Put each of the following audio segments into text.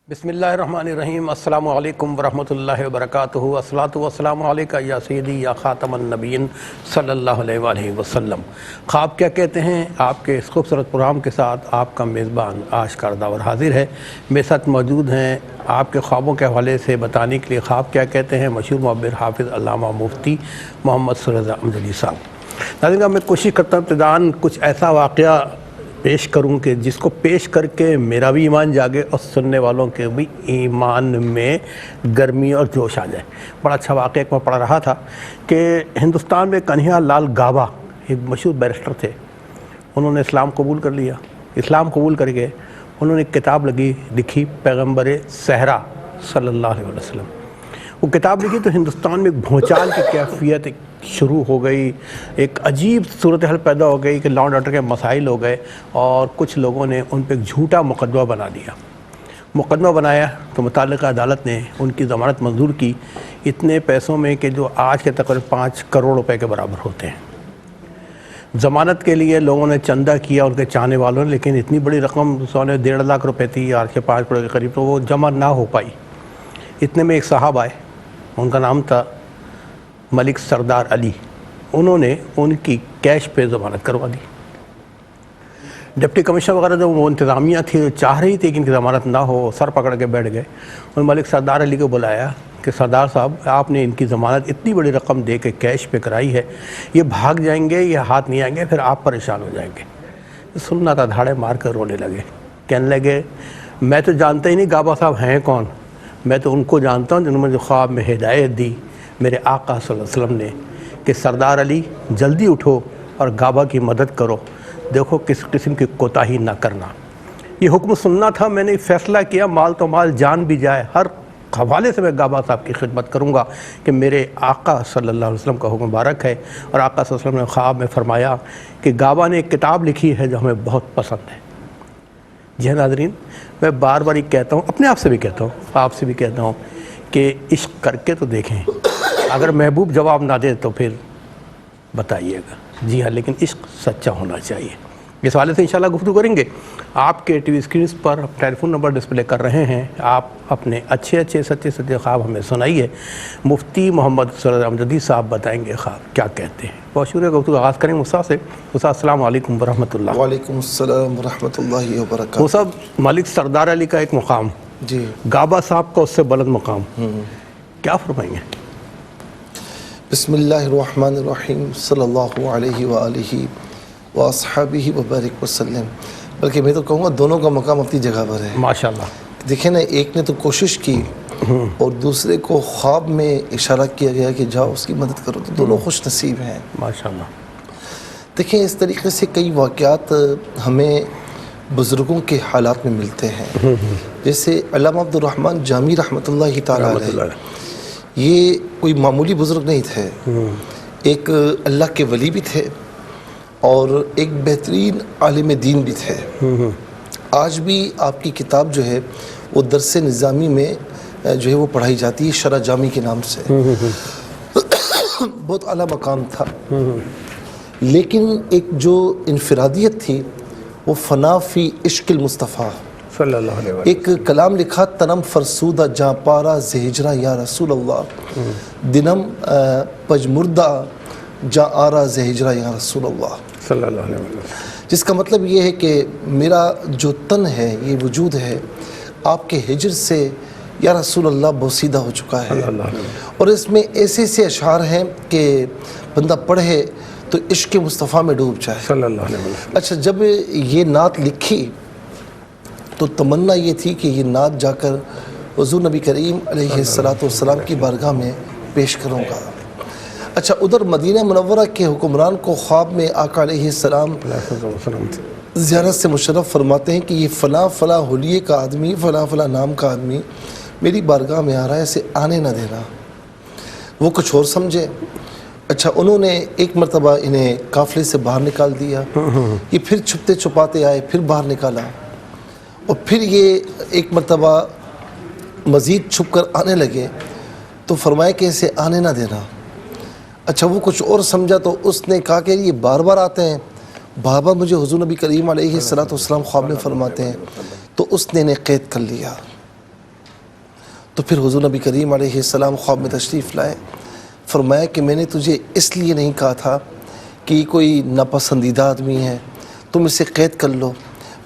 بسم اللہ الرحمن الرحیم۔ السلام علیکم ورحمۃ اللہ وبرکاتہ۔ الصلاۃ والسلام علیکہ یا سیدی یا خاتم النبیین صلی اللہ علیہ وآلہ وسلم۔ خواب کیا کہتے ہیں، آپ کے اس خوبصورت پروگرام کے ساتھ آپ کا میزبان آشکار داور حاضر ہے۔ میرے ساتھ موجود ہیں آپ کے خوابوں کے حوالے سے بتانے کے لیے خواب کیا کہتے ہیں مشہور معبر حافظ علامہ مفتی محمد صلی رضا امجدی صاحب۔ ناظرین، میں کوشش کرتا ہوں ابتداً کچھ ایسا واقعہ پیش کروں کہ جس کو پیش کر کے میرا بھی ایمان جاگے اور سننے والوں کے بھی ایمان میں گرمی اور جوش آ جائے۔ بڑا اچھا واقعہ ایک میں پڑھ رہا تھا کہ ہندوستان میں کنہیا لال گابا ایک مشہور بیرسٹر تھے۔ انہوں نے اسلام قبول کر لیا۔ اسلام قبول کر کے انہوں نے ایک کتاب لکھی پیغمبر صحرا صلی اللہ علیہ وسلم۔ وہ کتاب لکھی تو ہندوستان میں ایک بھونچال کی کیفیت شروع ہو گئی، ایک عجیب صورتحال پیدا ہو گئی کہ لا اینڈ آرڈر کے مسائل ہو گئے اور کچھ لوگوں نے ان پہ ایک جھوٹا مقدمہ بنا دیا۔ مقدمہ بنایا تو متعلقہ عدالت نے ان کی ضمانت منظور کی اتنے پیسوں میں کہ جو آج کے تقریباً 5 کروڑ روپے کے برابر ہوتے ہیں۔ ضمانت کے لیے لوگوں نے چندہ کیا ان کے چاہنے والوں نے، لیکن اتنی بڑی رقم 1.5 لاکھ روپے تھی، آج کے 5 کروڑ کے قریب، تو وہ جمع نہ ہو پائی۔ اتنے میں ایک صاحب آئے، ان کا نام تھا ملک سردار علی۔ انہوں نے ان کی کیش پہ ضمانت کروا دی۔ ڈپٹی کمشنر وغیرہ جو وہ انتظامیہ تھی چاہ رہی تھی کہ ان کی ضمانت نہ ہو، سر پکڑ کے بیٹھ گئے۔ اور ملک سردار علی کو بلایا کہ سردار صاحب، آپ نے ان کی ضمانت اتنی بڑی رقم دے کے کیش پہ کرائی ہے، یہ بھاگ جائیں گے، یہ ہاتھ نہیں آئیں گے، پھر آپ پریشان ہو جائیں گے۔ سننا تھا، دھاڑے مار کر رونے لگے، کہنے لگے میں تو جانتا ہی نہیں گابا صاحب ہیں کون، میں تو ان کو جانتا ہوں جنہوں نے خواب میں ہدایت دی میرے آقا صلی اللہ علیہ وسلم نے کہ سردار علی جلدی اٹھو اور گابا کی مدد کرو، دیکھو کس قسم کی کوتاہی نہ کرنا۔ یہ حکم سننا تھا، میں نے فیصلہ کیا مال تو مال جان بھی جائے، ہر حوالے سے میں گابا صاحب کی خدمت کروں گا کہ میرے آقا صلی اللہ علیہ وسلم کا حکم مبارک ہے۔ اور آقا صلی اللہ علیہ وسلم نے خواب میں فرمایا کہ گابا نے ایک کتاب لکھی ہے جو ہمیں بہت پسند ہے۔ جی ہاں ناظرین، میں بار بار یہ کہتا ہوں، اپنے آپ سے بھی کہتا ہوں، آپ سے بھی کہتا ہوں کہ عشق کر کے تو دیکھیں، اگر محبوب جواب نہ دے تو پھر بتائیے گا۔ جی ہاں، لیکن عشق سچا ہونا چاہیے۔ اس حوالے سے انشاءاللہ گفتگو کریں گے۔ آپ کے ٹی وی اسکرینز پر ٹیلی فون نمبر ڈسپلے کر رہے ہیں، آپ اپنے اچھے سچے خواب ہمیں سنائیے۔ مفتی محمد صلی اللہ علیہ وسلم صاحب بتائیں گے خواب کیا کہتے ہیں۔ بہت شکریہ، گفتگو آغاز کریں گے استاد سے۔ استاد السلام علیکم ورحمۃ اللہ۔ وعلیکم السلام ورحمۃ اللہ وبرکاتہ۔ صاحب، ملک سردار علی کا ایک مقام، جی، گابا صاحب کا اس سے بلند مقام، کیا فرمائیں گے؟ بسم اللہ الرحمن الرحیم، صلی اللہ علیہ وآلہ واصحابہ وبارک وسلم۔ بلکہ میں تو کہوں گا دونوں کا مقام اپنی جگہ پر ہے۔ ماشاءاللہ۔ دیکھیں نا، ایک نے تو کوشش کی اور دوسرے کو خواب میں اشارہ کیا گیا کہ جاؤ اس کی مدد کرو، تو دونوں خوش نصیب ہیں ماشاءاللہ۔ دیکھیں، اس طریقے سے کئی واقعات ہمیں بزرگوں کے حالات میں ملتے ہیں، جیسے علامہ عبد الرحمن جامی رحمۃ اللہ تعالیٰ علیہ، یہ کوئی معمولی بزرگ نہیں تھے، ایک اللہ کے ولی بھی تھے اور ایک بہترین عالم دین بھی تھے۔ آج بھی آپ کی کتاب جو ہے وہ درس نظامی میں جو ہے وہ پڑھائی جاتی ہے، شرح جامی کے نام سے۔ بہت اعلیٰ مقام تھا، لیکن ایک جو انفرادیت تھی وہ فنا فی عشق المصطفیٰ۔ صلی اللہ علیہ وسلم۔ ایک کلام لکھا، تنم فرسودہ جاں پارا زہجرہ یا رسول اللہ، دنم پجمردہ جاں آرا زہجرہ یا رسول اللہ، صلی اللہ علیہ وسلم۔ جس کا مطلب یہ ہے کہ میرا جو تن ہے، یہ وجود ہے، آپ کے ہجر سے یا رسول اللہ بوسیدہ ہو چکا ہے۔ اور اس میں ایسے ایسے اشعار ہیں کہ بندہ پڑھے تو عشق مصطفیٰ میں ڈوب جائے۔ صلی اللہ علیہ وسلم۔ اچھا، جب یہ نعت لکھی تو تمنا یہ تھی کہ یہ نعت جا کر حضور نبی کریم علیہ السلام کی بارگاہ میں پیش کروں گا۔ اچھا، ادھر مدینہ منورہ کے حکمران کو خواب میں آقا علیہ السلام زیارت سے مشرف فرماتے ہیں کہ یہ فلاں فلاں حلیے کا آدمی، فلاں فلاں نام کا آدمی میری بارگاہ میں آ رہا ہے، اسے آنے نہ دینا۔ وہ کچھ اور سمجھے۔ اچھا، انہوں نے ایک مرتبہ انہیں قافلے سے باہر نکال دیا، یہ پھر چھپتے چھپاتے آئے، پھر باہر نکالا، اور پھر یہ ایک مرتبہ مزید چھپ کر آنے لگے تو فرمایا کہ اسے آنے نہ دینا۔ اچھا، وہ کچھ اور سمجھا تو اس نے کہا کہ یہ بار بار آتے ہیں، بابا مجھے حضور نبی کریم علیہ الصلوۃ والسلام خواب میں فرماتے ہیں تو اس نے انہیں قید کر لیا۔ تو پھر حضور نبی کریم علیہ السلام خواب میں تشریف لائے، فرمایا کہ میں نے تجھے اس لیے نہیں کہا تھا کہ یہ کوئی ناپسندیدہ آدمی ہے، تم اسے قید کر لو،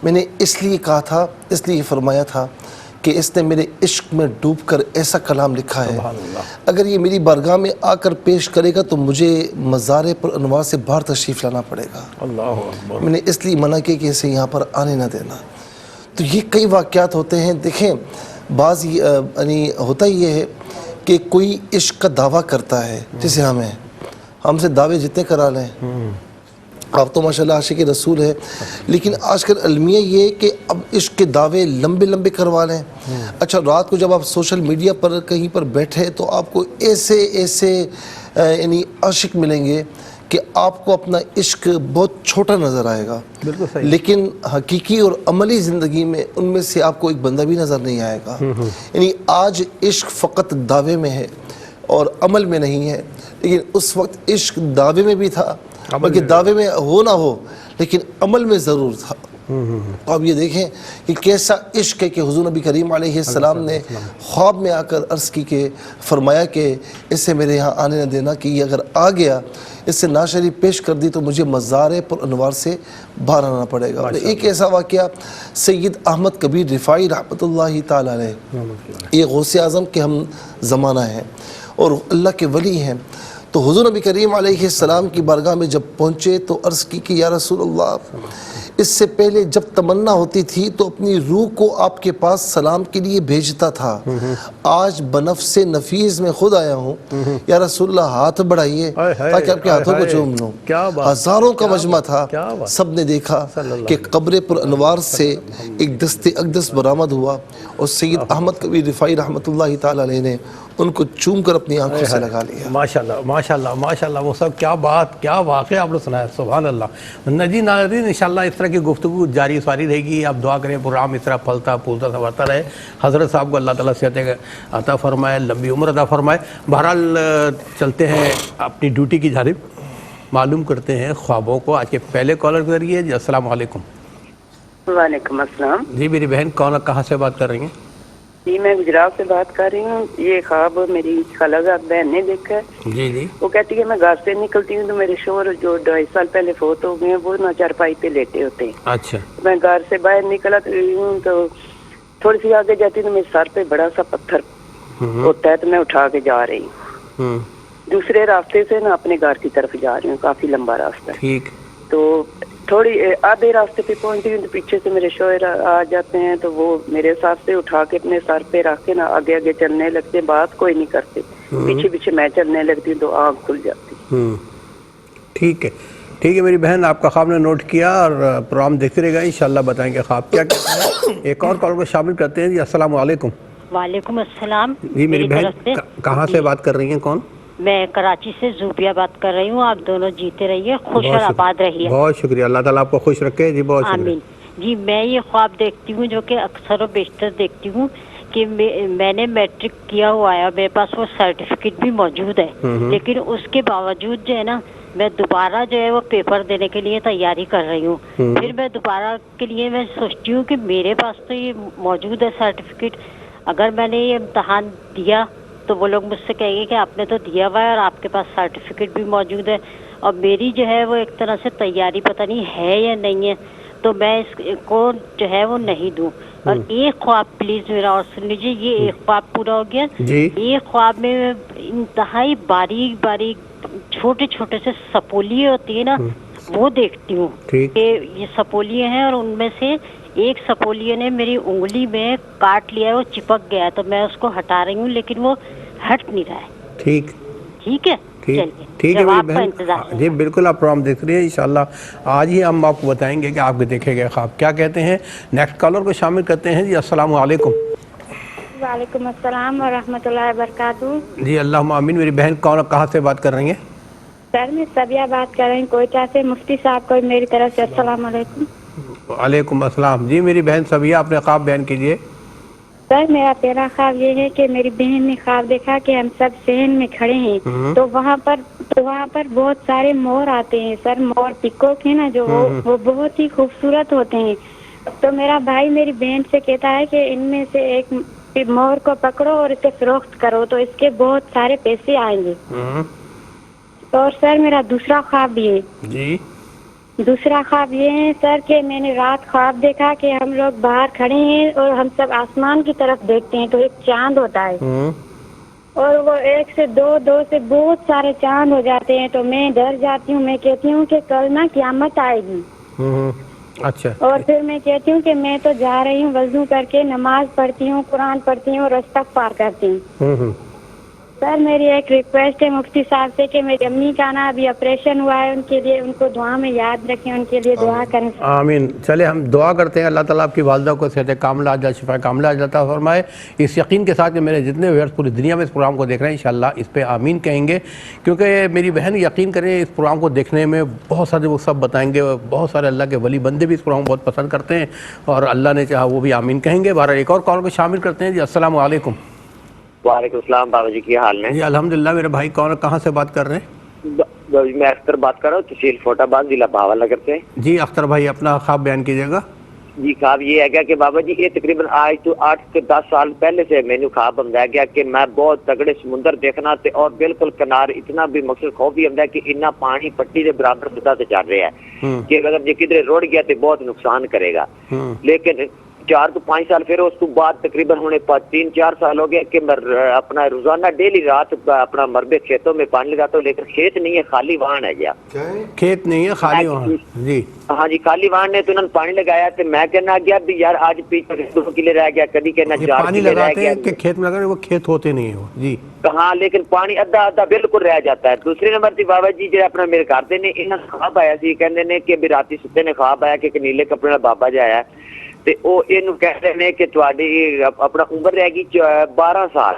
میں نے اس لیے کہا تھا، اس لیے فرمایا تھا کہ اس نے میرے عشق میں ڈوب کر ایسا کلام لکھا ہے، اگر یہ میری بارگاہ میں آ کر پیش کرے گا تو مجھے مزار پر انوار سے باہر تشریف لانا پڑے گا، اللہ اکبر۔ میں نے اس لیے منع کیا کہ اسے یہاں پر آنے نہ دینا۔ تو یہ کئی واقعات ہوتے ہیں۔ دیکھیں بعض یعنی ہوتا یہ ہے کہ کوئی عشق کا دعویٰ کرتا ہے، جسے ہم سے دعوے جتنے کرا لیں، آپ تو ماشاءاللہ عاشق رسول ہے، لیکن آج کل المیہ یہ ہے کہ اب عشق کے دعوے لمبے لمبے کروا لیں۔ اچھا رات کو جب آپ سوشل میڈیا پر کہیں پر بیٹھے تو آپ کو ایسے یعنی عاشق ملیں گے کہ آپ کو اپنا عشق بہت چھوٹا نظر آئے گا، بالکل صحیح۔ لیکن حقیقی اور عملی زندگی میں ان میں سے آپ کو ایک بندہ بھی نظر نہیں آئے گا۔ یعنی آج عشق فقط دعوے میں ہے اور عمل میں نہیں ہے، لیکن اس وقت عشق دعوے میں بھی تھا، بلکہ دعوے میں ہو نہ ہو لیکن عمل میں ضرور تھا۔ تو آپ یہ دیکھیں کہ کیسا عشق ہے کہ حضور نبی کریم علیہ السلام نے خواب میں آ کر عرض کی کہ فرمایا کہ اسے میرے یہاں آنے نہ دینا، کہ یہ اگر آ گیا اس سے ناشری پیش کر دی تو مجھے مزار پر انوار سے باہر آنا پڑے گا۔ اور ایک ایسا واقعہ سید احمد کبیر رفاعی رحمۃ اللہ تعالی علیہ، یہ غوث اعظم کے ہم زمانہ ہیں اور اللہ کے ولی ہیں، تو حضور نبی کریم علیہ السلام کی بارگاہ میں جب پہنچے تو عرض کی کہ یا رسول اللہ، اس سے پہلے جب تمنا ہوتی تھی تو اپنی روح کو آپ کے پاس سلام کے لیے بھیجتا تھا، آج بنفس نفیس میں خود آیا ہوں، یا رسول اللہ ہاتھ بڑھائیے تاکہ آپ کے ہاتھوں کو چوم لوں۔ ہزاروں کا مجمع تھا، سب نے دیکھا کہ قبر پر انوار سے ایک دست اقدس برآمد ہوا اور سید احمد کبیر رفاعی رحمۃ اللہ تعالی علیہ نے ان کو چوم کر اپنی آنکھوں سے لگا لیا۔ ماشاءاللہ ماشاءاللہ ماشاءاللہ، وہ سب کیا بات، کیا واقعہ آپ نے سنایا، سبحان اللہ۔ نجی ناظرین انشاءاللہ اس طرح کی گفتگو جاری ساری رہے گی، آپ دعا کریں پروگرام اس طرح پھلتا پھولتا سنورتا رہے، حضرت صاحب کو اللہ تعالیٰ صحت عطا فرمائے، لمبی عمر عطا فرمائے۔ بہرحال چلتے ہیں اپنی ڈیوٹی کی جانب، معلوم کرتے ہیں خوابوں کو۔ آج کے پہلے کالر کے ذریعے جی السلام علیکم۔ وعلیکم السلام جی میری بہن کون، کہاں سے بات کر رہی ہیں؟ جی میں گجرات سے بات کر رہی ہوں۔ یہ خواب میری خالہ بہن نے دیکھا ہے۔ جی جی وہ کہتی ہے میں گھر سے نکلتی ہوں تو میرے شوہر جو 2.5 سال پہلے فوت ہو گئے ہیں وہ چارپائی پہ لیٹے ہوتے ہیں۔ اچھا میں گھر سے باہر نکلا تو تھوڑی سی آگے جاتی تو میرے سر پہ بڑا سا پتھر ہوتا ہے تو میں اٹھا کے جا رہی ہوں دوسرے راستے سے نا اپنے گھر کی طرف جا رہی ہوں، کافی لمبا راستہ ہے۔ ٹھیک، تو تھوڑی آدھے راستے پہ پہنچی ہوں تو پیچھے سے میرے شوہر آ جاتے ہیں تو وہ میرے ساتھ سے اٹھا کے اپنے سر پہ رکھ کے نا آگے آگے چلنے لگتے، بات کوئی نہیں کرتے، پیچھے پیچھے میں چلنے لگتی ہوں تو آنکھ کھل جاتی۔ ٹھیک ہے ٹھیک ہے میری بہن، آپ کا خواب نے نوٹ کیا اور پروگرام دیکھتے رہے گا، انشاءاللہ بتائیں گے خواب کیا کہتے ہیں۔ ایک اور کال کو شامل کرتے ہیں جی السلام علیکم۔ وعلیکم السلام۔ جی میری بہن کہاں سے بات کر رہی ہیں، کون؟ میں کراچی سے زوبیہ بات کر رہی ہوں۔ آپ دونوں جیتے رہیے، خوش اور آباد رہیے۔ بہت شکریہ، اللہ تعالیٰ آپ کو خوش رکھے جی، بہت شکریہ۔ آمین جی۔ میں یہ خواب دیکھتی ہوں جو کہ اکثر و بیشتر دیکھتی ہوں کہ میں نے میٹرک کیا ہوا ہے، میرے پاس وہ سرٹیفکیٹ بھی موجود ہے، لیکن اس کے باوجود جو ہے نا میں دوبارہ جو ہے وہ پیپر دینے کے لیے تیاری کر رہی ہوں۔ پھر میں دوبارہ کے لیے میں سوچتی ہوں کہ میرے پاس تو یہ موجود ہے سرٹیفکیٹ، اگر میں نے یہ امتحان دیا تو وہ لوگ مجھ سے کہیں گے کہ آپ نے تو دیا ہوا ہے اور آپ کے پاس سرٹیفکیٹ بھی موجود ہے، اور میری جو ہے وہ ایک طرح سے تیاری پتہ نہیں ہے یا نہیں ہے، تو میں اس کو جو ہے وہ نہیں دوں۔ اور ایک خواب پلیز میرا اور سن لیجیے، یہ ایک خواب پورا ہو گیا۔ ایک خواب میں انتہائی باریک باریک چھوٹے چھوٹے سے سپولیے ہوتی ہیں نا، وہ دیکھتی ہوں کہ یہ سپولیے ہیں، اور ان میں سے ایک سپولیے نے میری انگلی میں کاٹ لیا ہے، وہ چپک گیا ہے، تو میں اس کو ہٹا رہی ہوں لیکن وہ ہٹ نہیں رہا ہے۔ ٹھیک ٹھیک ہے، ٹھیک ہے میری بہن، جی بالکل آپ پروگرام دیکھ رہے ہیں، انشاءاللہ آج ہی ہم آپ کو بتائیں گے کہ آپ کے دیکھے گئے خواب کیا کہتے ہیں۔ نیکسٹ کالر کو شامل کرتے ہیں جی السلام علیکم۔ وعلیکم السلام ورحمۃ اللہ وبرکاتہ۔ جی اللہم آمین۔ میری بہن کون، کہاں سے بات کر رہی ہیں؟ سر میں سبیہ بات کر رہی ہوں کوئٹہ سے۔ مفتی صاحب کو میری طرف سے السلام علیکم۔ وعلیکم السلام۔ جی میری بہن سبیہ، اپنے خواب بیان کیجیے۔ سر میرا پہلا خواب یہ ہے کہ میری بہن نے خواب دیکھا کہ ہم سب صحن میں کھڑے ہیں تو وہاں پر بہت سارے مور آتے ہیں سر. مور پیکوک ہے نا جو وہ بہت ہی خوبصورت ہوتے ہیں. تو میرا بھائی میری بہن سے کہتا ہے کہ ان میں سے ایک مور کو پکڑو اور اسے فروخت کرو تو اس کے بہت سارے پیسے آئیں گے. اور سر میرا دوسرا خواب یہ ہے. جی دوسرا خواب یہ ہے سر کہ میں نے رات خواب دیکھا کہ ہم لوگ باہر کھڑے ہیں اور ہم سب آسمان کی طرف دیکھتے ہیں تو ایک چاند ہوتا ہے اور وہ ایک سے دو سے بہت سارے چاند ہو جاتے ہیں. تو میں ڈر جاتی ہوں. میں کہتی ہوں کہ کل نا قیامت آئے گی. اچھا. اور پھر میں کہتی ہوں کہ میں تو جا رہی ہوں وضو کر کے نماز پڑھتی ہوں قرآن پڑھتی ہوں اور استغفار کرتی ہوں. سر میری ایک ریکویسٹ ہے مفتی صاحب سے کہ میری امی کا نا ابھی آپریشن ہوا ہے, ان کے لیے ان کو دعا میں یاد رکھیں, ان کے لیے دعا کریں. آمین. چلے ہم دعا کرتے ہیں اللہ تعالیٰ آپ کی والدہ کو صحت کاملہ عاجلہ شفا کاملہ عطا فرمائے. اس یقین کے ساتھ کہ میرے جتنے ویورز پوری دنیا میں اس پروگرام کو دیکھ رہے ہیں انشاءاللہ اس پہ آمین کہیں گے, کیونکہ میری بہن یقین کریں اس پروگرام کو دیکھنے میں بہت سارے وہ سب بتائیں گے, بہت سارے اللہ کے ولی بندے بھی اس پروگرام کو بہت پسند کرتے ہیں اور اللہ نے چاہا وہ بھی آمین کہیں گے. بہرحال ایک اور کال کو شامل کرتے ہیں. جی السلام علیکم. وعلیکم السلام بابا جی, کی حال ہے؟ جی الحمدللہ. میرے بھائی کون کہاں سے بات کر رہے ہیں؟ میں اختر بات کر رہا ہوں, تحصیل فوٹ آباد, ضلع بھاول نگر سے. جی اختر بھائی اپنا خواب بیان کیجیے گا. جی خواب یہ ہے گیا کہ بابا جی یہ تقریباً آج تو 8 سے 10 سال پہلے سے میں نے خواب بنایا گیا کہ میں بہت تگڑے سمندر دیکھنا تے اور بالکل کنار اتنا بھی مقصد خوف بھی ہوندا کہ اتنا پانی پٹی دے برابر بتا تے چل رہا ہے کہ اگر یہ کدھر رڑ گیا تو بہت نقصان کرے گا. لیکن 4 تو 5 سال پھر اس کو بعد تقریباً ہونے 3-4 سال ہو گیا کہ میں اپنا روزانہ ڈیلی رات اپنا مربے کھیتوں میں پانی لگاتا ہوں, لیکن کھیت نہیں ہے, خالی وان ہے گیا. کھیت نہیں ہے, خالی وان. جی ہاں جی, خالی وان نے تو انہوں نے پانی لگایا تو میں کہنا گیا بھی یار آج پیچھے 2 کلے رہ گیا, کبھی کہنا 4 پانی کلے رہ لگاتے گیا ہیں کہ کھیت میں لگاتے ہیں, وہ کھیت ہوتے نہیں ہیں وہ. جی ہاں, لیکن پانی ادھا بالکل رہ جاتا ہے. دوسرے نمبر تے بابا جی جو اپنا میرے گھر دے نے انہاں خواب آیا سی, کہندے نے کہ بھی راتی ستے نے خواب آیا کہ ایک نیلے کپڑے نال بابا جی آیا تے او اینو کہندے نے کہ تواڈی اپنا عمر رہ گئی 12 سال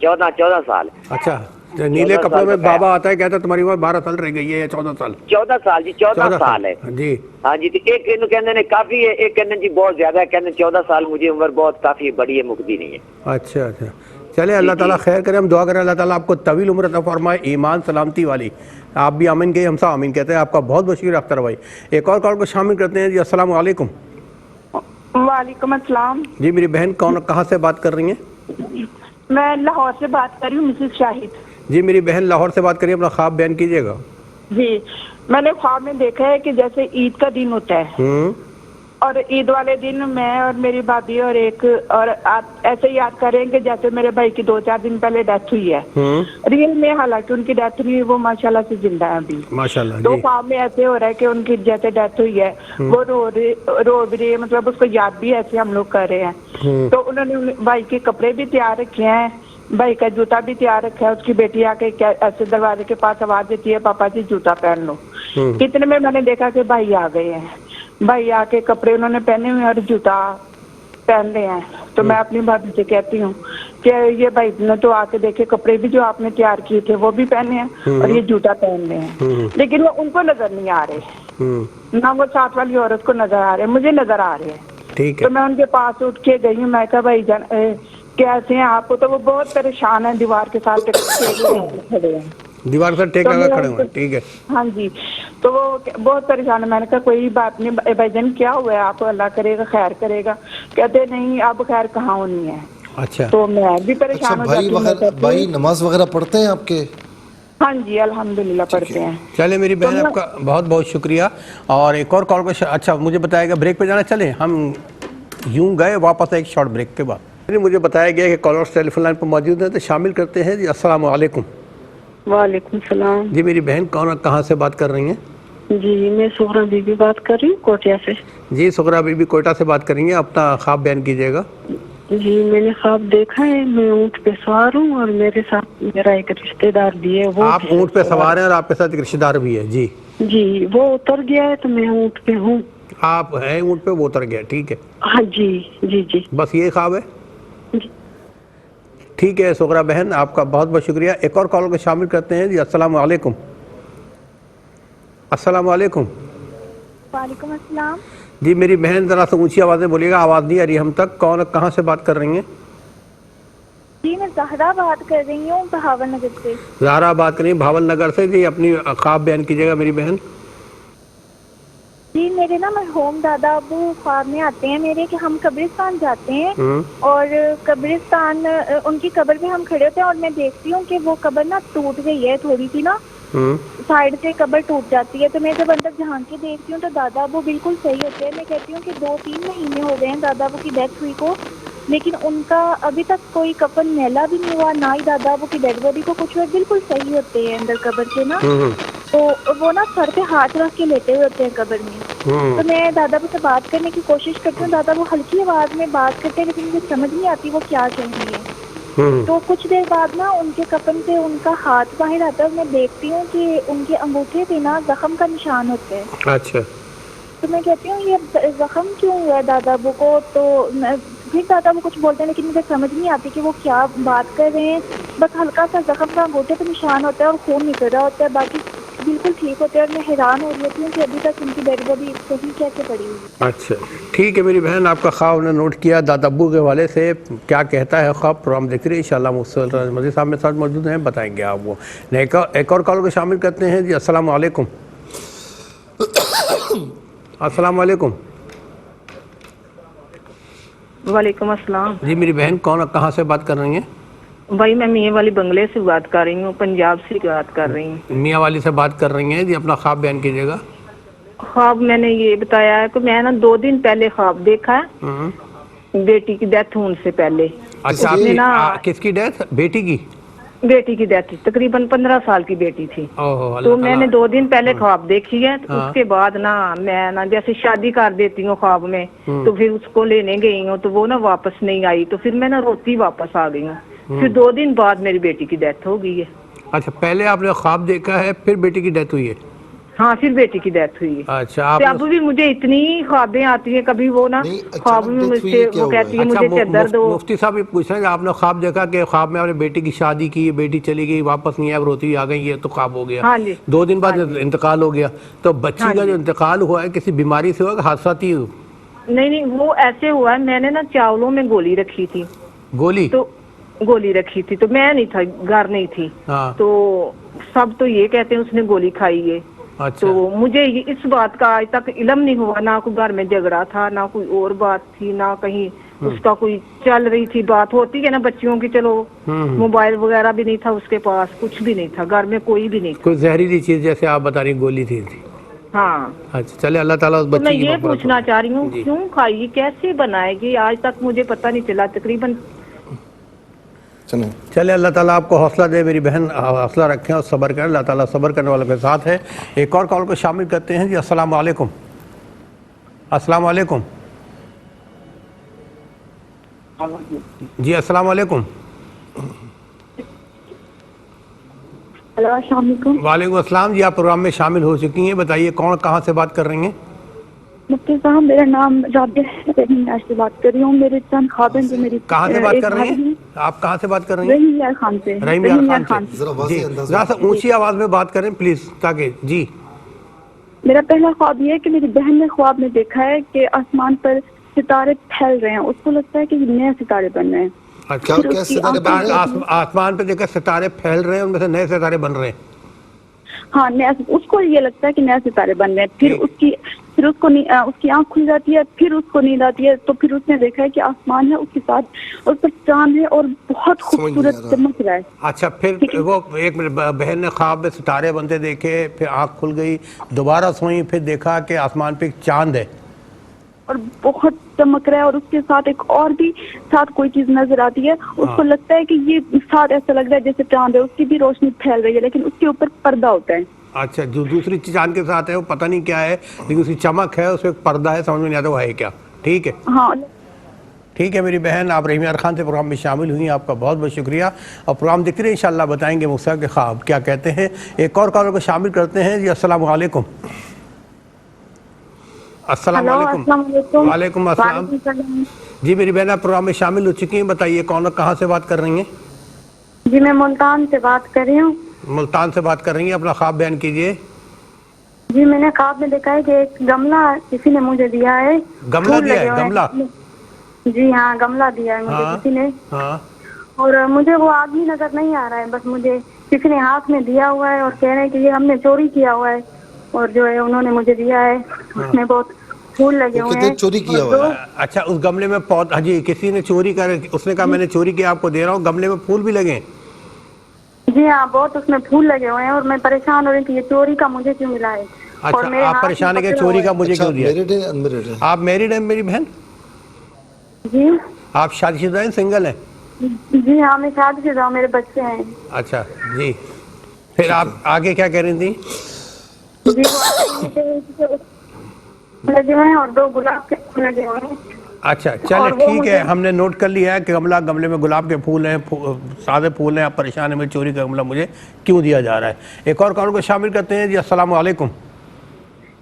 14 سال. اچھا, نیلے کپڑوں میں بابا آتا ہے کہتا ہے تمہاری عمر 12 سال رہ گئی ہے یا 14 سال. 14 سال جی, 14 سال ہے. جی ہاں جی, ایک اینو کہندے نے کافی ہے, ایک کہندے جی بہت زیادہ ہے, کہندے 14 سال مجھے عمر بہت کافی بڑی ہے, مکدی نہیں ہے. اچھا اچھا. چلے اللہ تعالیٰ خیر کرے, ہم دعا کریں اللہ تعالیٰ آپ کو طویل عمر عطا فرمائے, ایمان سلامتی والی. آپ بھی آمین کہیں, ہم سب آمین کہتے ہیں. آپ کا بہت بہت شکریہ اختر بھائی. ایک اور کال کو شامل کرتے ہیں. جی السلام علیکم. وعلیکم السلام. جی میری بہن کہاں سے بات کر رہی ہیں؟ میں لاہور سے بات کر رہی ہوں, مسز شاہد. جی میری بہن لاہور سے بات کریے, اپنا خواب بیان کیجیے گا. جی میں نے خواب میں دیکھا ہے کہ جیسے عید کا دن ہوتا ہے اور عید والے دن میں اور میری بھابھی اور ایسے یاد کر رہے ہیں کہ جیسے میرے بھائی کی 2-4 دن پہلے ڈیتھ ہوئی ہے. ریئل میں حالانکہ ان کی ڈیتھ نہیں ہوئی, وہ ماشاءاللہ سے زندہ ہیں ابھی. ماشاءاللہ. تو خواب میں ایسے ہو رہا ہے کہ ان کی جیسے ڈیتھ ہوئی ہے وہ رو بھی رہی ہے, مطلب اس کو یاد بھی ایسے ہم لوگ کر رہے ہیں. تو انہوں نے بھائی کے کپڑے بھی تیار رکھے ہیں, بھائی کا جوتا بھی تیار رکھا ہے. اس کی بیٹی آ کے ایسے دروازے کے پاس آواز دیتی ہے, پاپا جی جوتا پہن لو. کتنے میں نے دیکھا کہ بھائی آ گئے ہیں, بھائی آ کے کپڑے انہوں نے پہنے ہوئے اور جوتا پہن لے ہیں. تو میں اپنی بھابھی سے کہتی ہوں کہ یہ بھائی نے تو آ کے دیکھے کپڑے بھی جو آپ نے تیار کیے تھے وہ بھی پہنے ہیں اور یہ جوتا پہن لے ہیں, لیکن وہ ان کو نظر نہیں آ رہے, نہ وہ ساتھ والی عورت کو نظر آ رہے, مجھے نظر آ رہے ہیں. تو میں ان کے پاس اٹھ کے گئی ہوں, میں کہا بھائی جان کیسے ہیں آپ کو؟ تو وہ بہت پریشان ہیں, دیوار کے ساتھ کھڑے ہیں, دیوار سے ٹیک لگا کھڑے ہوئے. ٹھیک ہے. ہاں جی, تو وہ بہت پریشان ہے. میں نے کہا کوئی بات نہیں بھائی جان, کیا ہوا ہے آپ؟ اللہ کرے گا خیر کرے گا. کہتے نہیں اب خیر کہاں ہونی ہے. اچھا, تو میں بھی پریشان ہو جاتی ہوں. بھائی نماز وغیرہ پڑھتے ہیں آپ کے؟ ہاں جی الحمدللہ پڑھتے ہیں. چلے میری بہن آپ کا بہت بہت شکریہ. اور ایک اور کال کو اچھا مجھے بتایا گیا بریک پہ جانا, چلیں ہم یوں گئے واپس ایک شارٹ بریک کے بعد. مجھے بتایا گیا کہ کالرز ٹیلی فون لائن پر موجود ہیں, تو شامل کرتے ہیں. جی السلام علیکم. وعلیکم السلام. جی میری بہن کہاں سے بات کر رہی ہیں؟ جی میں سغرا بی بی بات کر رہی ہوں کوٹیا سے. جی سغرا بی بی کوئٹہ سے بات کر رہی ہیں, اپنا خواب بیان کیجیے گا. جی میں نے خواب دیکھا ہے, میں اونٹ پہ سوار ہوں اور میرے ساتھ میرا ایک رشتہ دار بھی ہے. وہ آپ اونٹ پہ سوار ہیں اور آپ کے ساتھ ایک رشتہ دار بھی ہے؟ جی جی وہ اتر گیا ہے تو میں اونٹ پہ ہوں. آپ ہیں اونٹ پہ, وہ اتر گیا. ٹھیک ہے. ہاں جی جی جی بس یہ خواب ہے. جی ٹھیک ہے سغرا بہن, آپ کا بہت بہت شکریہ. ایک اور کال کو شامل کرتے ہیں. جی السلام علیکم. السلام علیکم. وعلیکم السلام. جی میری بہن ذرا سے اونچی آواز میں بولیے گا، آواز نہیں آ رہی ہم تک. کون کہاں سے بات کر رہی ہیں؟ جی میں زہرا بات کر رہی ہوں بہاول نگر سے. زہرا بات کر رہی ہیں بھاول نگر سے. جی اپنی خواب بیان کیجیے گا میری بہن. جی میرے نا مرحوم دادا ابو خواب میں آتے ہیں میرے کہ ہم قبرستان جاتے ہیں اور قبرستان ان کی قبر پہ ہم کھڑے ہوتے ہیں اور میں دیکھتی ہوں کہ وہ قبر نا ٹوٹ گئی ہے تھوڑی سی نا سائڈ سے قبر ٹوٹ جاتی ہے. تو میں جب اندر جھانک کے دیکھتی ہوں تو دادا ابو بالکل صحیح ہوتے ہیں. میں کہتی ہوں کہ 2-3 مہینے ہو گئے ہیں دادا ابو کی ڈیتھ ہوئی کو، لیکن ان کا ابھی تک کوئی کفن میلا بھی نہیں ہوا، نہ ہی دادا ابو کی ڈیڈ باڈی کو کچھ ہوا. بالکل صحیح ہوتے ہیں اندر قبر کے نا. تو وہ نا سر پہ ہاتھ رکھ کے لیٹے ہوئے ہوتے ہیں قبر میں. تو میں دادا ابو سے بات کرنے کی کوشش کرتی ہوں، دادا ابو ہلکی آواز میں بات کرتے ہیں لیکن مجھے سمجھ نہیں آتی وہ کیا کہہ رہی ہے. تو کچھ دیر بعد نا ان کے کفن سے ان کا ہاتھ باہر آتا ہے اور میں دیکھتی ہوں کہ ان کے انگوٹھے پہ نا زخم کا نشان ہوتا ہے. اچھا. تو میں کہتی ہوں یہ زخم کیوں ہوا ہے دادا ابو کو؟ تو پھر دادا ابو کچھ بولتے ہیں لیکن مجھے سمجھ نہیں آتی کہ وہ کیا بات کر رہے ہیں. بس ہلکا سا زخم کا انگوٹھے پہ نشان ہوتا ہے اور خون نکل رہا ہوتا ہے، باقی بالکل ٹھیک ہوتے ہیں. اور میں حیران ہو رہی ہوتی ہوں کہ ابھی تک ان کی ڈیڈ باڈی صحیح کیسے پڑی ہوئی ہے. اچھا ٹھیک ہے میری بہن، آپ کا خواب نے نوٹ کیا. دادا ابو کے حوالے سے کیا کہتا ہے خواب پروگرام دیکھ رہے ہیں انشاءاللہ. مزید صاحب میرے ساتھ موجود ہیں، بتائیں گے آپ وہ. ایک اور کال کو شامل کرتے ہیں. جی السلام علیکم. السلام علیکم. وعلیکم السلام. جی میری بہن کون کہاں سے بات کر رہی ہیں؟ بھائی میں میاں والی بنگلے سے بات کر رہی ہوں، پنجاب سے بات کر رہی ہوں. میاں والی سے بات کر رہی ہیں. جی اپنا خواب بیان کیجیے گا. خواب میں نے یہ بتایا ہے کہ میں نا 2 دن پہلے خواب دیکھا ہے بیٹی کی ڈیتھ ہونے سے پہلے. اچھا اس نے نا کس کی ڈیتھ؟ بیٹی کی؟ بیٹی کی ڈیتھ تقریباً 15 سال کی بیٹی تھی. اوہ تو میں نے 2 دن پہلے خواب دیکھی ہے. اس کے بعد نا میں نا جیسے شادی کر دیتی ہوں خواب میں، تو پھر اس کو لینے گئی ہوں تو وہ نا واپس نہیں آئی، تو پھر میں نا روتی واپس آ گئی ہوں. پھر 2 دن بعد میری بیٹی کی ڈیتھ ہو گئی ہے. اچھا پہلے آپ نے خواب دیکھا ہے پھر بیٹی کی ڈیتھ ہوئی ہے؟ ہاں پھر بیٹی کی ڈیتھ ہوئی ہے. اچھا آپ اب بھی مجھے اتنی خوابیں آتی ہیں، کبھی وہ نا خواب میں مجھ سے وہ کہتی ہے مجھے چادر دو. مفتی صاحب یہ پوچھ رہے ہیں کہ آپ نے خواب دیکھا کہ خواب میں آپ نے بیٹی کی شادی کی، بیٹی چلی گئی واپس نہیں آئی، روتی آ گئی، یہ تو خواب ہو گیا. 2 دن بعد انتقال ہو گیا. تو بچی کا جو انتقال ہوا ہے کسی بیماری سے ہوا کہ حادثاتی؟ نہیں وہ ایسے ہوا ہے، میں نے نا چاولوں میں گولی رکھی تھی. گولی؟ تو گولی رکھی تھی تو میں نہیں تھا، گھر نہیں تھی. تو سب تو یہ کہتے ہیں اس نے گولی کھائی ہے. تو مجھے اس بات کا آج تک علم نہیں ہوا، نہ کوئی گھر میں جھگڑا تھا، نہ کوئی اور بات تھی، نہ کہیں اس کا کوئی چل رہی تھی بات. ہوتی ہے نا بچیوں کی، چلو موبائل وغیرہ بھی نہیں تھا اس کے پاس، کچھ بھی نہیں تھا گھر میں، کوئی بھی نہیں تھا. کوئی زہریلی چیز جیسے آپ بتا رہی گولی تھی؟ ہاں. اچھا چلے اللہ تعالیٰ اس بچی کی میں یہ پوچھنا چاہ رہی ہوں کیوں کھائی، کیسے بنائے گی، آج تک مجھے پتہ نہیں چلا. تقریباً چلے اللہ تعالیٰ آپ کو حوصلہ دے میری بہن، حوصلہ رکھیں اور صبر کریں. اللہ تعالیٰ صبر کرنے والوں کے ساتھ ہے. ایک اور کال کو شامل کرتے ہیں. جی السلام علیکم. السلام علیکم. جی السلام علیکم. ہلو السلام علیکم. وعلیکم السلام. جی آپ پروگرام میں شامل ہو چکی ہیں، بتائیے کون کہاں سے بات کر رہی ہیں؟ مفتی صاحب میرا نام رابعہ ہے، رحیم سے بات کر رہی ہوں. میرے چند خواب ہیں جو میری کہاں سے بات کر رہی ہیں آپ؟ کہاں سے بات کر رہی ہیں؟ رحیم یار خان سے. رحیم یار خان سے. جی ذرا سا اونچی آواز میں بات کریں پلیز تاکہ. جی میرا پہلا خواب یہ ہے کہ میری بہن نے خواب میں دیکھا ہے کہ آسمان پر ستارے پھیل رہے ہیں. اس کو لگتا ہے کہ یہ نئے ستارے بن رہے ہیں. آسمان پہ دیکھا ستارے پھیل رہے ہیں، ان میں سے نئے ستارے بن رہے ہیں. ہاں اس کو یہ لگتا ہے کہ نئے ستارے بن رہے ہیں. پھر اس کی آنکھ کھل جاتی ہے، پھر اس کو نیند آتی ہے. تو پھر اس نے دیکھا ہے کہ آسمان ہے، اس کے ساتھ اس پر چاند ہے اور بہت خوبصورت چمک رہا ہے. اچھا پھر وہ ایک بہن نے خواب میں ستارے بنتے دیکھے، پھر آنکھ کھل گئی، دوبارہ سوئی، پھر دیکھا کہ آسمان پہ ایک چاند ہے اور بہت چمک رہا ہے، اور اس کے ساتھ ایک اور بھی ساتھ کوئی چیز نظر آتی ہے. اس کو لگتا ہے کہ یہ ساتھ ایسا لگ رہا ہے جیسے چاند ہے، اس کی بھی روشنی پھیل رہی ہے لیکن اس کے اوپر پردہ ہوتا ہے. اچھا جو دوسری چیز چاند کے ساتھ ہے وہ پتہ نہیں کیا ہے، لیکن اس کی چمک ہے، اس پہ ایک پردہ ہے، سمجھ میں نہیں آتا وہ ہے کیا. ٹھیک ہے ہاں ٹھیک ہے میری بہن، آپ رحیم یار خان سے پروگرام میں شامل ہوئی، آپ کا بہت بہت شکریہ. اور پروگرام دیکھ رہے ہیں انشاءاللہ بتائیں گے مفتی صاحب کے خواب کیا کہتے ہیں. ایک اور کالر کو شامل کرتے ہیں. جی السلام علیکم. السلام علیکم. وعلیکم السلام. جی میری بہن آپ پروگرام میں شامل ہو چکی ہیں، بتائیے کون اور کہاں سے بات کر رہی ہیں؟ جی میں ملتان سے بات کر رہی ہوں. ملتان سے بات کر رہی ہیں، اپنا خواب بیان کیجیے. جی میں نے خواب میں دیکھا ہے کہ ایک گملہ کسی نے مجھے دیا ہے. گملہ دیا ہے؟ گملہ؟ جی ہاں گملہ دیا ہے مجھے کسی نے. اور مجھے وہ آدمی نظر نہیں آ رہا ہے, بس مجھے کسی نے ہاتھ میں دیا ہوا ہے اور کہہ رہے ہیں کہ یہ ہم نے چوری کیا ہوا ہے, اور جو ہے انہوں نے مجھے دیا ہے, اس میں بہت پھول لگے ہوئے ہیں. چوری کیا ہوا ہے. اچھا اس گملے میں پودا, جی کسی نے چوری کر, اس نے کہا میں نے چوری کیا آپ کو دے رہا ہوں, گملے میں پھول بھی لگے ہیں؟ جی ہاں بہت اس میں پھول لگے ہوئے ہیں, اور میں پریشان ہو رہی کہ یہ چوری کا مجھے کیوں ملا ہے. اچھا آپ پریشان ہیں کہ چوری کا مجھے کیوں دیا؟ آپ میریڈ ہیں میری بہن؟ جی. آپ شادی شدہ ہیں سنگل ہیں؟ جی ہاں میں شادی شدہ ہوں, میرے بچے ہیں. اچھا جی, پھر آپ آگے کیا کہہ رہی تھیں؟ جی وہ لگے ہوئے ہیں اور 2 گلاب کے پھول لگے ہوئے ہیں. اچھا چلے ٹھیک ہے, ہم نے نوٹ کر لیا ہے کہ گملے میں گلاب کے پھول ہیں, سادے پھول ہیں, آپ پریشان ہیں میں چوری کا گملہ مجھے کیوں دیا جا رہا ہے. ایک اور کال کو شامل کرتے ہیں. جی السلام علیکم.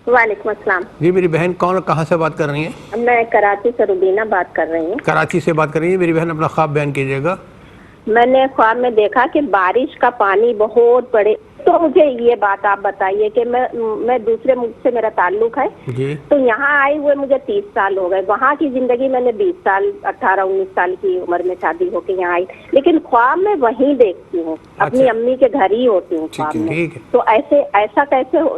وعلیکم السلام. جی میری بہن کون اور کہاں سے بات کر رہی ہیں؟ میں کراچی سے روبینہ بات کر رہی ہوں. کراچی سے بات کر رہی ہیں میری بہن, اپنا خواب بیان کیجیے گا. میں نے خواب میں دیکھا کہ بارش کا پانی بہت بڑے, تو مجھے یہ بات آپ بتائیے کہ میں دوسرے ملک سے میرا تعلق ہے جی, تو یہاں آئے ہوئے مجھے 30 سال ہو گئے. وہاں کی زندگی میں نے 20 سال 18-19 سال کی عمر میں شادی ہو کے یہاں آئی, لیکن خواب میں وہیں دیکھتی ہوں, اپنی امی کے گھر ہی ہوتی ہوں خواب میں. تو ایسا کیسے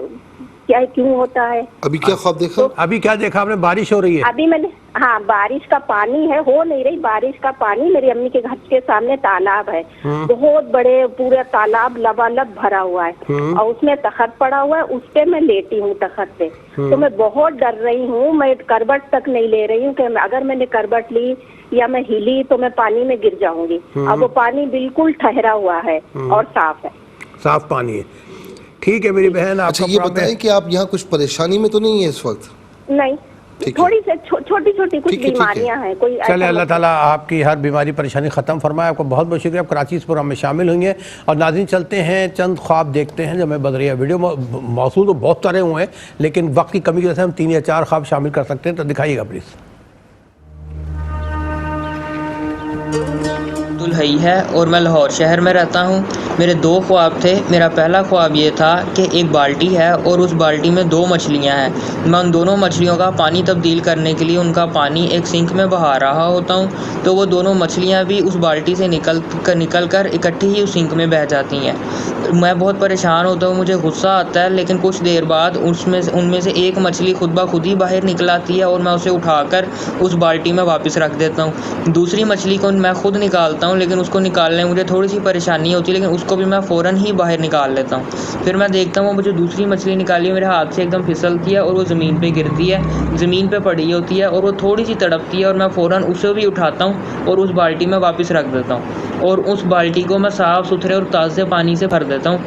کیا کیوں ہوتا ہے؟ ابھی کیا خواب دیکھا؟ ابھی کیا دیکھا آپ نے؟ بارش ہو رہی ہے ابھی میں نے, ہاں بارش کا پانی ہے, ہو نہیں رہی بارش کا پانی. میری امی کے گھر کے سامنے تالاب ہے, بہت بڑے, پورے تالاب لبالب بھرا ہوا ہے, اور اس میں تخت پڑا ہوا ہے, اس پہ میں لیٹی ہوں تخت پہ. تو میں بہت ڈر رہی ہوں, میں کربٹ تک نہیں لے رہی ہوں کہ اگر میں نے کربٹ لی یا میں ہلی تو میں پانی میں گر جاؤں گی. اب وہ پانی بالکل ٹھہرا ہوا ہے اور صاف ہے, صاف پانی ہے. ٹھیک ہے میری بہن. اچھا یہ بتائیں کہ آپ یہاں کچھ پریشانی میں تو نہیں ہے اس وقت؟ نہیں, تھوڑی سے چھوٹی چھوٹی کچھ بیماریاں ہیں. کوئی چلے اللہ تعالیٰ آپ کی ہر بیماری پریشانی ختم فرمائے. آپ کو بہت بہت شکریہ, آپ کراچی اس پروگرام میں شامل ہوئی ہیں. اور ناظرین چلتے ہیں چند خواب دیکھتے ہیں. جب میں بدریہ ویڈیو موصول تو بہت سارے ہوئے ہیں, لیکن وقت کی کمی کی وجہ سے ہم 3 یا 4 خواب شامل کر سکتے ہیں, تو دکھائیے گا پلیز. دلہئی ہے اور میں لاہور شہر میں رہتا ہوں. میرے 2 خواب تھے. میرا پہلا خواب یہ تھا کہ ایک بالٹی ہے اور اس بالٹی میں 2 مچھلیاں ہیں. میں ان دونوں مچھلیوں کا پانی تبدیل کرنے کے لیے ان کا پانی ایک سنک میں بہا رہا ہوتا ہوں, تو وہ دونوں مچھلیاں بھی اس بالٹی سے نکل کر اکٹھی ہی اس سنک میں بہہ جاتی ہیں. میں بہت پریشان ہوتا ہوں, مجھے غصہ آتا ہے, لیکن کچھ دیر بعد ان میں سے ایک مچھلی خود بخود ہی باہر نکل آتی ہے اور میں اسے اٹھا کر اس بالٹی میں واپس رکھ دیتا ہوں. دوسری مچھلی کو میں خود نکالتا ہوں, لیکن اس کو نکالنے میں مجھے تھوڑی سی پریشانی ہوتی ہے, لیکن اس کو بھی میں فوراً ہی باہر نکال لیتا ہوں. پھر میں دیکھتا ہوں وہ مجھے دوسری مچھلی نکالی میرے ہاتھ سے ایک دم پھسلتی ہے اور وہ زمین پہ گرتی ہے, زمین پہ پڑی ہوتی ہے اور وہ تھوڑی سی تڑپتی ہے, اور میں فوراً اسے بھی اٹھاتا ہوں اور اس بالٹی میں واپس رکھ دیتا ہوں, اور اس بالٹی کو میں صاف ستھرے اور تازے پانی سے بھر دیتا ہوں,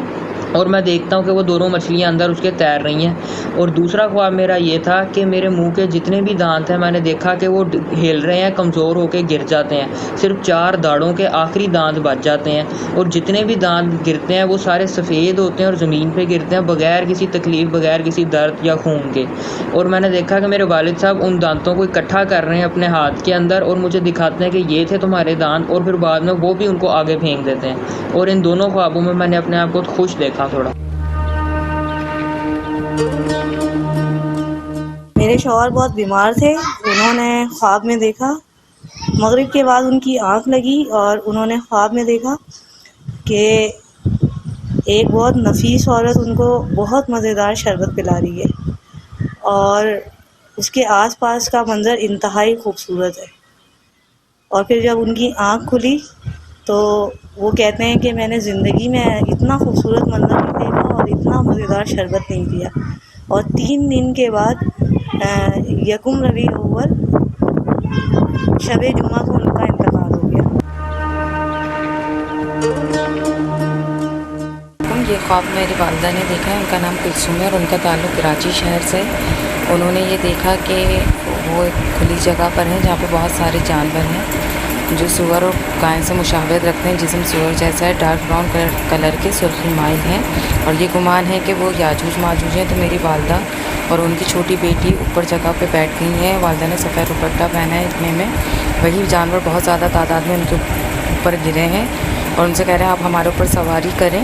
اور میں دیکھتا ہوں کہ وہ دونوں مچھلیاں اندر اس کے تیر رہی ہیں. اور دوسرا خواب میرا یہ تھا کہ میرے منہ کے جتنے بھی دانت ہیں میں نے دیکھا کہ وہ ہل رہے ہیں, کمزور ہو کے گر جاتے ہیں. صرف 4 داڑوں کے آخری دانت بچ جاتے ہیں, اور جتنے بھی دانت گرتے ہیں وہ سارے سفید ہوتے ہیں اور زمین پہ گرتے ہیں بغیر کسی تکلیف, بغیر کسی درد یا خون کے. اور میں نے دیکھا کہ میرے والد صاحب ان دانتوں کو اکٹھا کر رہے ہیں اپنے ہاتھ کے اندر, اور مجھے دکھاتے ہیں کہ یہ تھے تمہارے دانت, اور پھر بعد میں وہ بھی ان کو آگے پھینک دیتے ہیں. اور ان دونوں خوابوں میں نے اپنے آپ کو خوش دیکھا تھوڑا. میرے شوہر بہت بیمار تھے. انہوں نے خواب میں دیکھا, مغرب کے بعد ان کی آنکھ لگی اور انہوں نے خواب میں دیکھا کہ ایک بہت نفیس عورت ان کو بہت مزیدار شربت پلا رہی ہے, اور اس کے آس پاس کا منظر انتہائی خوبصورت ہے. اور پھر جب ان کی آنکھ کھلی تو وہ کہتے ہیں کہ میں نے زندگی میں اتنا خوبصورت منظر نہیں دیکھا اور اتنا مزیدار شربت نہیں پیا. اور 3 دن کے بعد 1 ربیع الاول شب جمعہ کو ان کا انتقال ہو گیا. یہ خواب میری والدہ نے دیکھا ہے. ان کا نام کلثوم ہے اور ان کا تعلق کراچی شہر سے. انہوں نے یہ دیکھا کہ وہ ایک کھلی جگہ پر ہیں جہاں پہ بہت سارے جانور ہیں جو سور اور گائے سے مشابہت رکھتے ہیں. جسم سور جیسا ہے, ڈارک براؤن کلر کے, سرخی مائل ہیں, اور یہ گمان ہے کہ وہ یاجوج ماجوج ہیں. تو میری والدہ اور ان کی چھوٹی بیٹی اوپر جگہ پہ بیٹھ گئی ہیں. والدہ نے سفید دوپٹہ پہنا ہے. اتنے میں وہی جانور بہت زیادہ تعداد میں ان کے اوپر گرے ہیں اور ان سے کہہ رہے ہیں آپ ہمارے اوپر سواری کریں.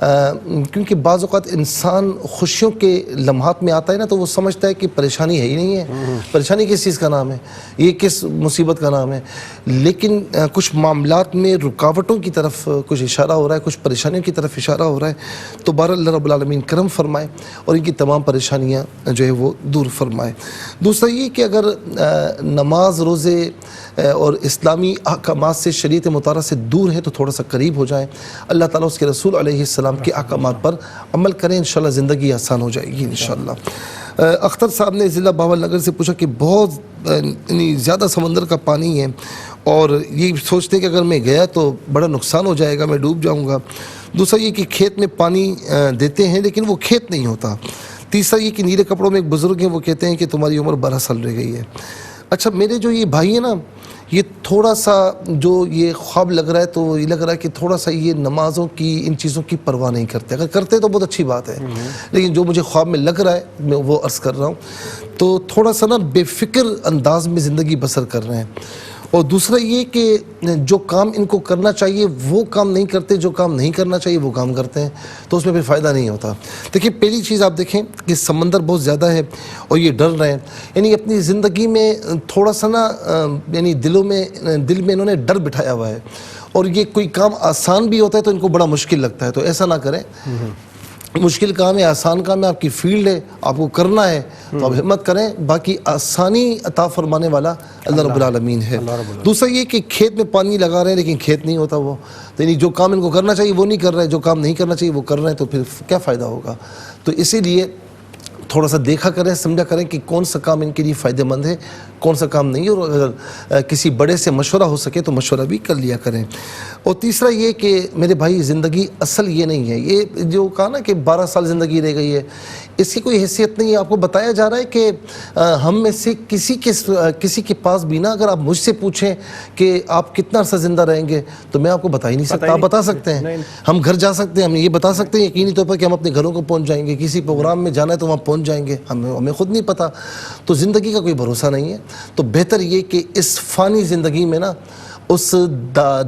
کیونکہ بعض اوقات انسان خوشیوں کے لمحات میں آتا ہے نا تو وہ سمجھتا ہے کہ پریشانی ہے ہی نہیں ہے، پریشانی کس چیز کا نام ہے، یہ کس مصیبت کا نام ہے، لیکن کچھ معاملات میں رکاوٹوں کی طرف کچھ اشارہ ہو رہا ہے، کچھ پریشانیوں کی طرف اشارہ ہو رہا ہے، تو بہرحال اللہ رب العالمین کرم فرمائے اور ان کی تمام پریشانیاں جو ہے وہ دور فرمائے۔ دوسرا یہ کہ اگر نماز روزے اور اسلامی احکامات سے شریعت مطالعہ سے دور ہے تو تھوڑا سا قریب ہو جائیں، اللہ تعالیٰ اس کے رسول علیہ السلام کے احکامات پر عمل کریں، انشاءاللہ زندگی آسان ہو جائے گی انشاءاللہ۔ اختر صاحب نے ضلع باول نگر سے پوچھا کہ بہت زیادہ سمندر کا پانی ہے اور یہ سوچتے ہیں کہ اگر میں گیا تو بڑا نقصان ہو جائے گا، میں ڈوب جاؤں گا۔ دوسرا یہ کہ کھیت میں پانی دیتے ہیں لیکن وہ کھیت نہیں ہوتا۔ تیسرا یہ کہ نیلے کپڑوں میں ایک بزرگ ہیں، وہ کہتے ہیں کہ تمہاری عمر 12 سال رہ گئی ہے۔ اچھا میرے جو یہ بھائی ہیں نا، یہ تھوڑا سا جو یہ خواب لگ رہا ہے تو یہ لگ رہا ہے کہ تھوڑا سا یہ نمازوں کی ان چیزوں کی پرواہ نہیں کرتے، اگر کرتے تو بہت اچھی بات ہے، لیکن جو مجھے خواب میں لگ رہا ہے میں وہ عرض کر رہا ہوں، تو تھوڑا سا نا بے فکر انداز میں زندگی بسر کر رہے ہیں۔ اور دوسرا یہ کہ جو کام ان کو کرنا چاہیے وہ کام نہیں کرتے، جو کام نہیں کرنا چاہیے وہ کام کرتے ہیں، تو اس میں پھر فائدہ نہیں ہوتا۔ دیکھیں پہلی چیز آپ دیکھیں کہ سمندر بہت زیادہ ہے اور یہ ڈر رہے ہیں، یعنی اپنی زندگی میں تھوڑا سا نا یعنی دل میں انہوں نے ڈر بٹھایا ہوا ہے، اور یہ کوئی کام آسان بھی ہوتا ہے تو ان کو بڑا مشکل لگتا ہے، تو ایسا نہ کریں۔ مشکل کام ہے، آسان کام ہے، آپ کی فیلڈ ہے، آپ کو کرنا ہے تو آپ ہمت کریں، باقی آسانی عطا فرمانے والا اللہ رب العالمین ہے۔ دوسرا یہ کہ کھیت میں پانی لگا رہے ہیں لیکن کھیت نہیں ہوتا، وہ یعنی جو کام ان کو کرنا چاہیے وہ نہیں کر رہے، جو کام نہیں کرنا چاہیے وہ کر رہے ہیں، تو پھر کیا فائدہ ہوگا؟ تو اسی لیے تھوڑا سا دیکھا کریں، سمجھا کریں کہ کون سا کام ان کے لیے فائدہ مند ہے، کون سا کام نہیں، اور اگر کسی بڑے سے مشورہ ہو سکے تو مشورہ بھی کر لیا کریں۔ اور تیسرا یہ کہ میرے بھائی زندگی اصل یہ نہیں ہے، یہ جو کہا نا کہ 12 سال زندگی رہ گئی ہے، اس کی کوئی حیثیت نہیں ہے۔ آپ کو بتایا جا رہا ہے کہ ہم میں سے کسی کے پاس بھی نا، اگر آپ مجھ سے پوچھیں کہ آپ کتنا عرصہ زندہ رہیں گے تو میں آپ کو بتا ہی نہیں سکتا۔ آپ بتا سکتے ہیں، ہم گھر جا سکتے ہیں، ہم یہ بتا سکتے ہیں یقینی طور پر کہ ہم اپنے گھروں کو پہنچ جائیں گے، کسی پروگرام میں جانا ہے تو وہاں پہنچ جائیں گے، ہمیں خود نہیں پتا۔ تو زندگی کا کوئی بھروسہ نہیں ہے، تو بہتر یہ کہ اس فانی زندگی میں نا اس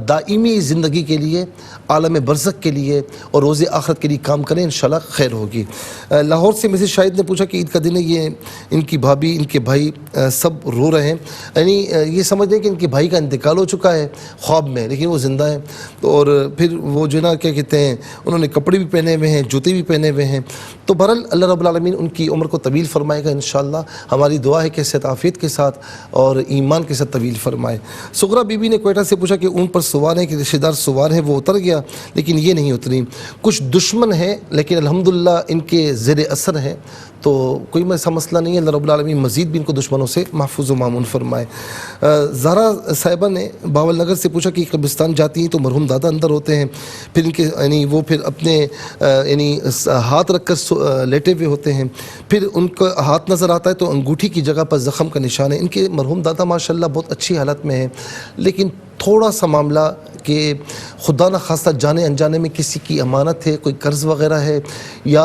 دائمی زندگی کے لیے، عالم برزخ کے لیے اور روز آخرت کے لیے کام کریں، انشاءاللہ خیر ہوگی۔ لاہور سے مسز شاہد نے پوچھا کہ عید کا دن ہے، یہ ان کی بھابھی، ان کے بھائی سب رو رہے ہیں، یعنی یہ سمجھ لیں کہ ان کے بھائی کا انتقال ہو چکا ہے خواب میں، لیکن وہ زندہ ہیں، اور پھر وہ جو نا کیا کہتے ہیں، انہوں نے کپڑے بھی پہنے ہوئے ہیں، جوتے بھی پہنے ہوئے ہیں، تو بہرحال اللہ رب العالمین ان کی عمر کو طویل فرمائے گا انشاءاللہ۔ ہماری دعا ہے کہ صحت عافیت کے ساتھ اور ایمان کے ساتھ طویل فرمائے۔ سغرا بی بی نے کوئٹہ سے پوچھا کہ اون پر سوار ہیں کہ رشتہ دار سوار ہیں، وہ اتر گیا لیکن یہ نہیں اتری، کچھ دشمن ہیں لیکن الحمدللہ ان کے زیر اثر ہیں، تو کوئی ایسا مسئلہ نہیں ہے، اللہ رب العالمین مزید بھی ان کو دشمنوں سے محفوظ و مامون فرمائے۔ زہرا صاحبہ نے باول نگر سے پوچھا کہ قبرستان جاتی ہیں تو مرحوم دادا اندر ہوتے ہیں، پھر ان کے یعنی وہ پھر اپنے یعنی ہاتھ رکھ کر لیٹے ہوئے ہوتے ہیں، پھر ان کا ہاتھ نظر آتا ہے تو انگوٹھی کی جگہ پر زخم کا نشان ہے۔ ان کے مرحوم دادا ماشاءاللہ بہت اچھی حالت میں ہیں، لیکن تھوڑا سا معاملہ کہ خدا نہ خواستہ جانے انجانے میں کسی کی امانت ہے، کوئی قرض وغیرہ ہے، یا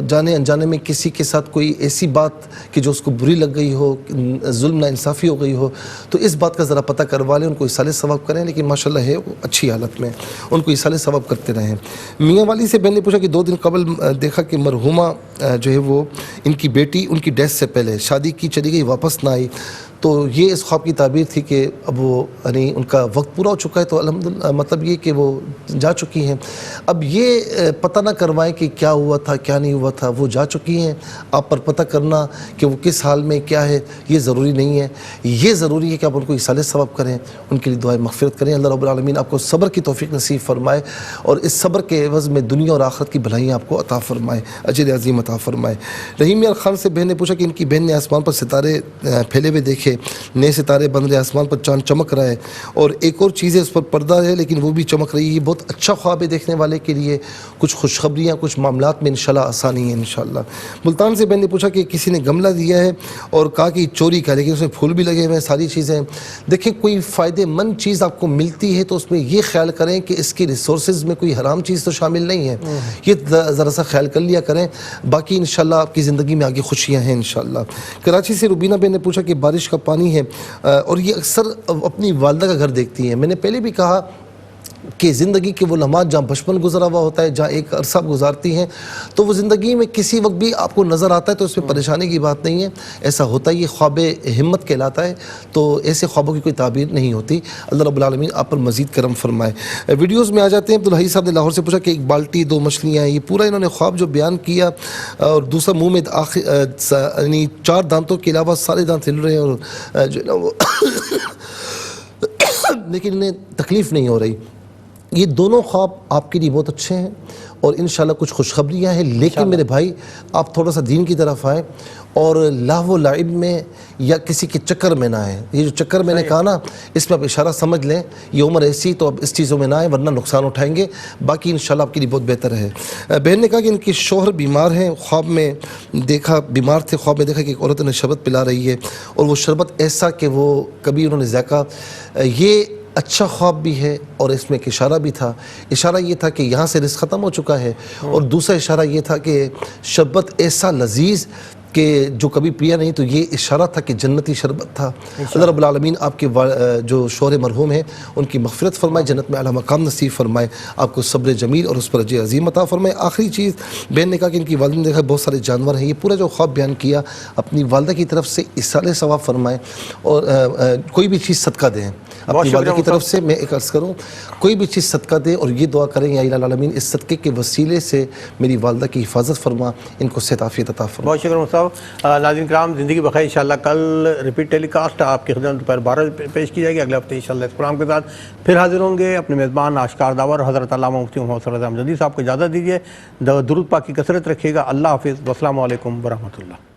جانے انجانے میں کسی کے ساتھ کوئی ایسی بات کہ جو اس کو بری لگ گئی ہو، ظلم نا انصافی ہو گئی ہو، تو اس بات کا ذرا پتہ کروا لیں، ان کو ایصال ثواب کریں، لیکن ماشاءاللہ ہے وہ اچھی حالت میں، ان کو ایصال ثواب کرتے رہیں۔ میاں والی سے بہن نے پوچھا کہ 2 دن قبل دیکھا کہ مرحومہ جو ہے وہ ان کی بیٹی ان کی ڈیتھ سے پہلے شادی کی چلی گئی، واپس نہ آئی، تو یہ اس خواب کی تعبیر تھی کہ اب وہ یعنی ان کا وقت پورا ہو چکا ہے، تو الحمدللہ مطلب یہ کہ وہ جا چکی ہیں۔ اب یہ پتہ نہ کروائیں کہ کیا ہوا تھا کیا نہیں ہوا تھا، وہ جا چکی ہیں، آپ پر پتہ کرنا کہ وہ کس حال میں کیا ہے یہ ضروری نہیں ہے، یہ ضروری ہے کہ آپ ان کو ایصال ثواب کریں، ان کے لیے دعائیں مغفرت کریں۔ اللہ رب العالمین آپ کو صبر کی توفیق نصیب فرمائے اور اس صبر کے عوض میں دنیا اور آخرت کی بھلائیاں آپ کو عطا فرمائے، اجر عظیم عطا فرمائے۔ رحیم یار خان سے بہن نے پوچھا کہ ان کی بہن نے آسمان پر ستارے پھیلے ہوئے دیکھے، نئے ستارے بن رہے، آسمان پر چاند چمک رہا ہے، اور ایک اور چیز ہے اس پر پردہ ہے لیکن وہ بھی چمک رہی ہے، یہ بہت اچھا خواب ہے دیکھنے والے کے لیے، کچھ خوشخبریاں کچھ معاملات میں انشاءاللہ آسانی ہے انشاءاللہ۔ ملتان سے بہن نے پوچھا کہ کسی نے گملہ دیا ہے اور کہا کہ چوری کا، لیکن اس میں پھول بھی لگے ہوئے ہیں، ساری چیزیں۔ دیکھیں کوئی فائدہ مند چیز آپ کو ملتی ہے تو اس میں یہ خیال کریں کہ اس کی ریسورسز میں کوئی حرام چیز تو شامل نہیں ہے، یہ ذرا سا خیال کر لیا کریں، باقی انشاءاللہ آپ کی زندگی میں آگے خوشیاں ہیں انشاءاللہ۔ کراچی سے روبینہ بہن نے پوچھا کہ بارش کا پانی ہے اور یہ اکثر اپنی والدہ کا گھر دیکھتی ہیں، میں نے پہلے بھی کہا کہ زندگی کے وہ لمحات جہاں بچپن گزرا ہوا ہوتا ہے، جہاں ایک عرصہ گزارتی ہیں، تو وہ زندگی میں کسی وقت بھی آپ کو نظر آتا ہے، تو اس میں پریشانی کی بات نہیں ہے، ایسا ہوتا ہے، یہ خواب ہمت کہلاتا ہے، تو ایسے خوابوں کی کوئی تعبیر نہیں ہوتی۔ اللہ رب العالمین آپ پر مزید کرم فرمائے۔ ویڈیوز میں آ جاتے ہیں۔ عبدالحی صاحب نے لاہور سے پوچھا کہ ایک بالٹی 2 مچھلیاں ہیں، یہ پورا انہوں نے خواب جو بیان کیا، اور دوسرا منہ میں یعنی 4 دانتوں کے علاوہ سارے دانت ہل رہے ہیں، اور جو ہے نا وہ لیکن انہیں تکلیف نہیں ہو رہی۔ یہ دونوں خواب آپ کے لیے بہت اچھے ہیں، اور انشاءاللہ کچھ خوشخبریاں ہیں، لیکن میرے بھائی آپ تھوڑا سا دین کی طرف آئیں، اور لہو و لعب میں یا کسی کے چکر میں نہ آئیں۔ یہ جو چکر میں نے کہا نا، اس میں آپ اشارہ سمجھ لیں، یہ عمر ایسی، تو اب اس چیزوں میں نہ آئیں ورنہ نقصان اٹھائیں گے، باقی انشاءاللہ آپ کے لیے بہت بہتر ہے۔ بہن نے کہا کہ ان کے شوہر بیمار ہیں، خواب میں دیکھا، بیمار تھے، خواب میں دیکھا کہ ایک عورت انہیں شربت پلا رہی ہے، اور وہ شربت ایسا کہ وہ کبھی انہوں نے ذائقہ، یہ اچھا خواب بھی ہے، اور اس میں ایک اشارہ بھی تھا۔ اشارہ یہ تھا کہ یہاں سے رزق ختم ہو چکا ہے، اور دوسرا اشارہ یہ تھا کہ شربت ایسا لذیذ کہ جو کبھی پیا نہیں، تو یہ اشارہ تھا کہ جنتی شربت تھا۔ اللہ رب العالمین آپ کے جو شوہر مرحوم ہیں ان کی مغفرت فرمائے، جنت میں اعلیٰ مقام نصیب فرمائے، آپ کو صبر جمیل اور اس پر اجر عظیم عطا فرمائے۔ آخری چیز، بہن نے کہا کہ ان کی والدہ نے دیکھا بہت سارے جانور ہیں، یہ پورا جو خواب بیان کیا اپنی والدہ کی طرف سے اصالِ ثواب فرمائے، اور کوئی بھی چیز صدقہ دیں اپنی والدہ کی طرف سے۔ میں ایک عرض کروں، کوئی بھی چیز صدقہ دیں، اور یہ دعا کریں یا الہ العالمین اس صدقے کے وسیلے سے میری والدہ کی حفاظت فرما، ان کو صحت عافیت عطا فرما۔ بہت شکریہ صاحب۔ ناظرین کرام، زندگی بخیر، انشاءاللہ کل ریپیٹ ٹیلی کاسٹ آپ کی خدمت دوپہر 12 پیش کی جائے گی۔ اگلے ہفتے انشاءاللہ اس پروگرام کے ساتھ پھر حاضر ہوں گے۔ اپنے میزبان آشکار داور حضرت علامہ مفتی محمد صلی اللہ علیہ وسلم جدید صاحب کو اجازت دیجیے، درود پاک کی کثرت رکھیے گا۔ اللہ حافظ، والسلام علیکم ورحمۃ اللہ۔